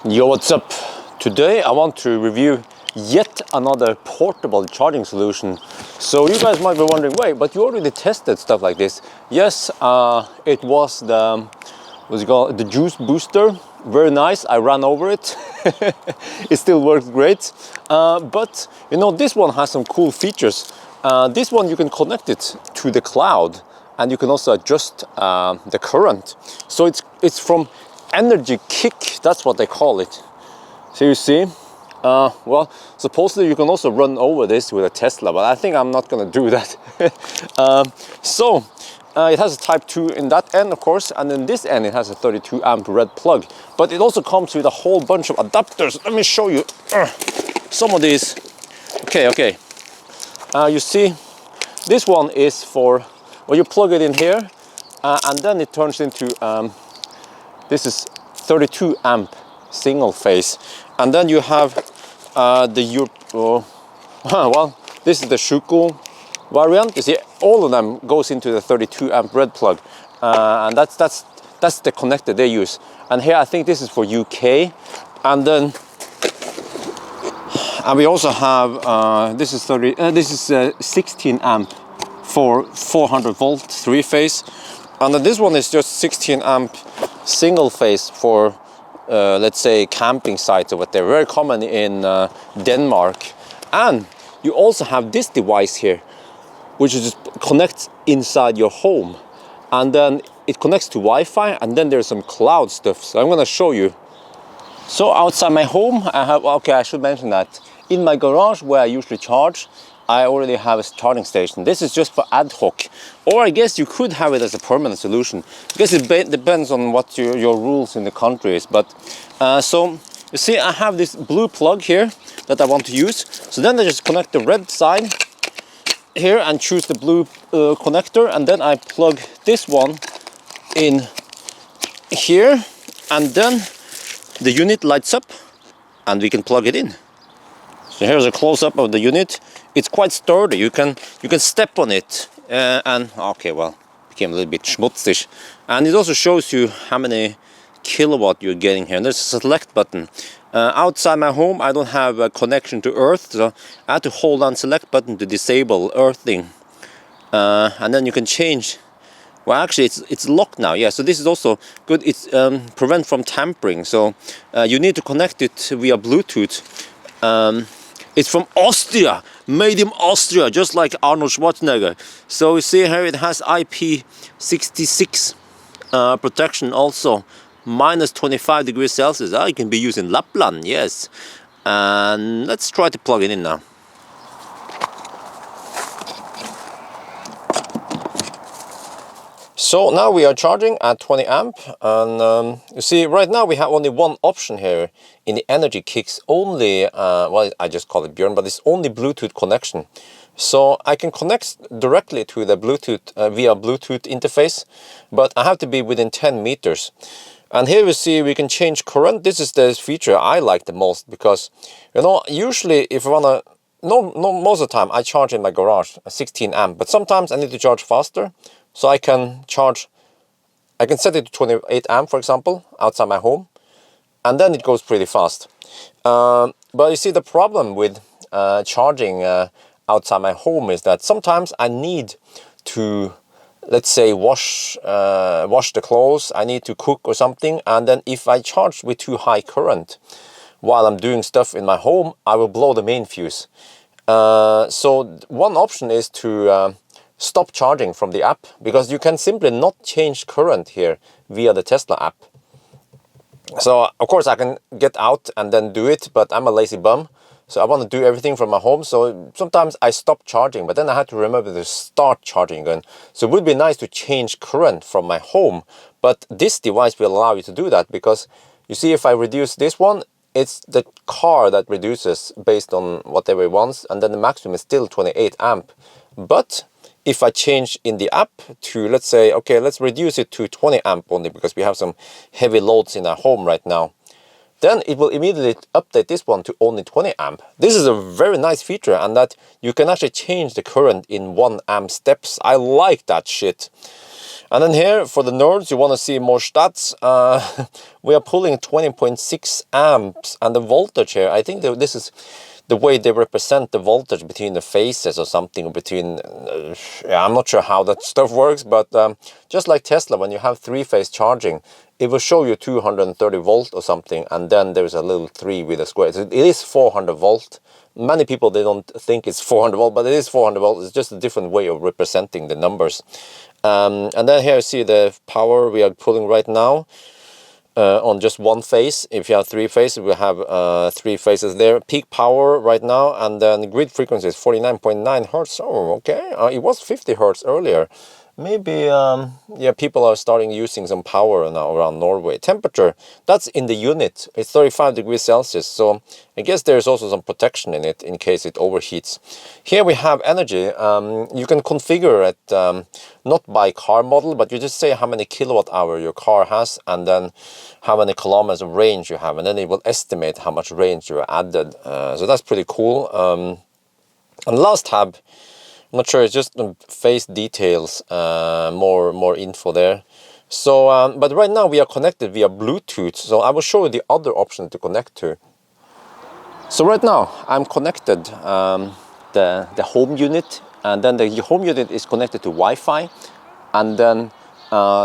Yo, what's up? Today I want to review yet another portable charging solution. So you guys might be wondering, wait, but you already tested stuff like this. Yes, it was the, what's it called, the juice booster. Very nice, I ran over it. It still works great. But you know, this one has some cool features. This one you can connect it to the cloud, and you can also adjust the current. So it's from NRGkick, that's what they call it. So you see, well, supposedly you can also run over this with a Tesla, but I think I'm not gonna do that. It has a type 2 in that end, of course, and in this end it has a 32 amp red plug. But it also comes with a whole bunch of adapters. Let me show you some of these. Okay. You see, this one is for, well, you plug it in here, and then it turns into, this is 32 amp single phase. And then you have well, this is the Shuko variant. You see, all of them goes into the 32 amp red plug, and that's the connector they use. And here I think this is for UK, and then we also have this is 16 amp for 400 volt 3-phase, and then this one is just 16 amp single phase for let's say camping sites or what they're very common in Denmark. And you also have this device here, which is just connects inside your home, and then it connects to Wi-Fi, and then there's some cloud stuff. So I'm gonna show you. So outside my home I have, okay, I should mention that in my garage where I usually charge, I already have a charging station. This is just for ad hoc, or I guess you could have it as a permanent solution. I guess it depends on what your rules in the country is. But so you see, I have this blue plug here that I want to use. So then I just connect the red side here and choose the blue connector, and then I plug this one in here, and then the unit lights up and we can plug it in. So here's a close-up of the unit. It's quite sturdy. You can step on it, and okay, well, became a little bit schmutzig. And it also shows you how many kilowatt you're getting here. And there's a select button. Outside my home, I don't have a connection to earth, so I have to hold on select button to disable earthing. And then you can change. Well, actually, it's locked now. Yeah, so this is also good. It's prevent from tampering. So you need to connect it via Bluetooth. It's from Austria, made in Austria, just like Arnold Schwarzenegger. So you see here it has IP66 protection also, minus 25 degrees Celsius. It can be used in Lapland, yes. And let's try to plug it in now. So now we are charging at 20 amp, and you see right now we have only one option here in the NRGkick's only, well, I just call it Bjørn, but it's only Bluetooth connection. So I can connect directly to the Bluetooth via Bluetooth interface, but I have to be within 10 meters. And here we see we can change current. This is the feature I like the most, because, you know, usually if I wanna, most of the time I charge in my garage 16 amp, but sometimes I need to charge faster. So I can charge, I can set it to 28 amp, for example, outside my home, and then it goes pretty fast. But you see, the problem with charging outside my home is that sometimes I need to, let's say, wash the clothes, I need to cook or something, and then if I charge with too high current while I'm doing stuff in my home, I will blow the main fuse. So one option is to stop charging from the app, because you can simply not change current here via the Tesla app. So of course I can get out and then do it, but I'm a lazy bum, so I want to do everything from my home. So sometimes I stop charging, but then I have to remember to start charging again. So it would be nice to change current from my home, but this device will allow you to do that, because you see, if I reduce this one, it's the car that reduces based on whatever it wants, and then the maximum is still 28 amp. But if I change in the app to, let's say, okay, let's reduce it to 20 amp only, because we have some heavy loads in our home right now. then it will immediately update this one to only 20 amp. This is a very nice feature, and that you can actually change the current in 1 amp steps. I like that shit. And then here, for the nerds, you want to see more stats. We are pulling 20.6 amps, and the voltage here, I think this is the way they represent the voltage between the phases or something, between, yeah, I'm not sure how that stuff works, but just like Tesla, when you have 3-phase charging, it will show you 230 volt or something, and then there's a little 3 with a square. So it is 400 volt. Many people, they don't think it's 400 volt, but it is 400 volt. It's just a different way of representing the numbers. And then here you see the power we are pulling right now on just 1 phase. If you have 3 phases, we have 3 phases there. Peak power right now, and then grid frequency is 49.9 hertz. Oh, okay. It was 50 hertz earlier. Maybe, yeah, people are starting using some power now around Norway. Temperature, that's in the unit. It's 35 degrees Celsius. So I guess there's also some protection in it in case it overheats. Here we have energy. You can configure it not by car model, but you just say how many kilowatt hour your car has, and then how many kilometers of range you have, and then it will estimate how much range you added. So that's pretty cool. And last tab, I'm not sure, it's just the phase details, more info there. So, but right now we are connected via Bluetooth, so I will show you the other option to connect to. So right now I'm connected the home unit, and then the home unit is connected to Wi-Fi, and then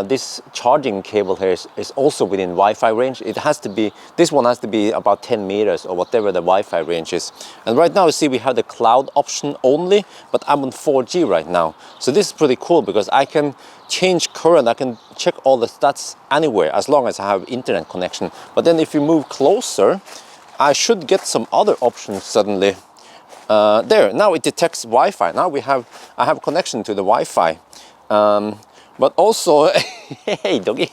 this charging cable here is also within Wi-Fi range. It has to be, this one has to be about 10 meters or whatever the Wi-Fi range is. And right now you see we have the cloud option only, but I'm on 4G right now. So this is pretty cool because I can change current, I can check all the stats anywhere as long as I have internet connection. But then if you move closer, I should get some other options suddenly. There, now it detects Wi-Fi. Now I have connection to the Wi-Fi. But also, hey doggy.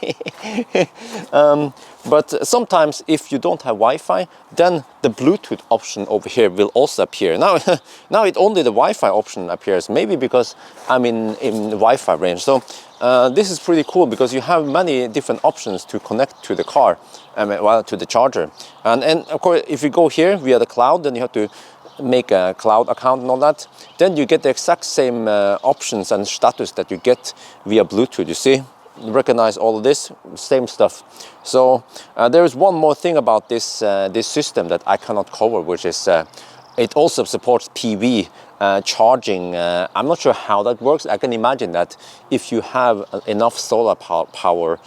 But sometimes if you don't have Wi-Fi, then the Bluetooth option over here will also appear. Now, now it only the Wi-Fi option appears, maybe because I'm in Wi-Fi range. So this is pretty cool because you have many different options to connect to the car, well, to the charger. And of course, if you go here via the cloud, then you have to make a cloud account and all that, then you get the exact same options and status that you get via Bluetooth. You see, you recognize all of this, same stuff. So there is one more thing about this this system that I cannot cover, which is it also supports PV charging. I'm not sure how that works. I can imagine that if you have enough solar power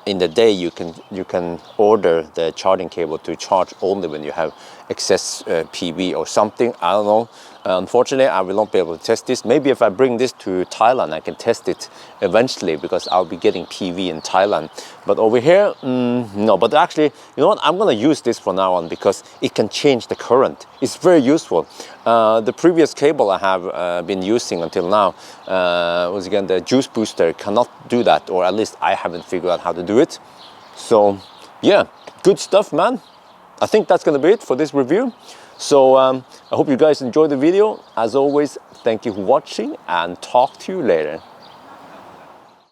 in the day, you can order the charging cable to charge only when you have excess PV or something. I don't know. Unfortunately, I will not be able to test this. Maybe if I bring this to Thailand, I can test it eventually because I'll be getting PV in Thailand. But over here, no. But actually, you know what? I'm gonna use this from now on because it can change the current. It's very useful. The previous cable I have been using until now was again the juice booster cannot do that, or at least I haven't figured out how to do it. So yeah, good stuff, man. I think that's gonna be it for this review. So I hope you guys enjoyed the video. As always, thank you for watching and talk to you later.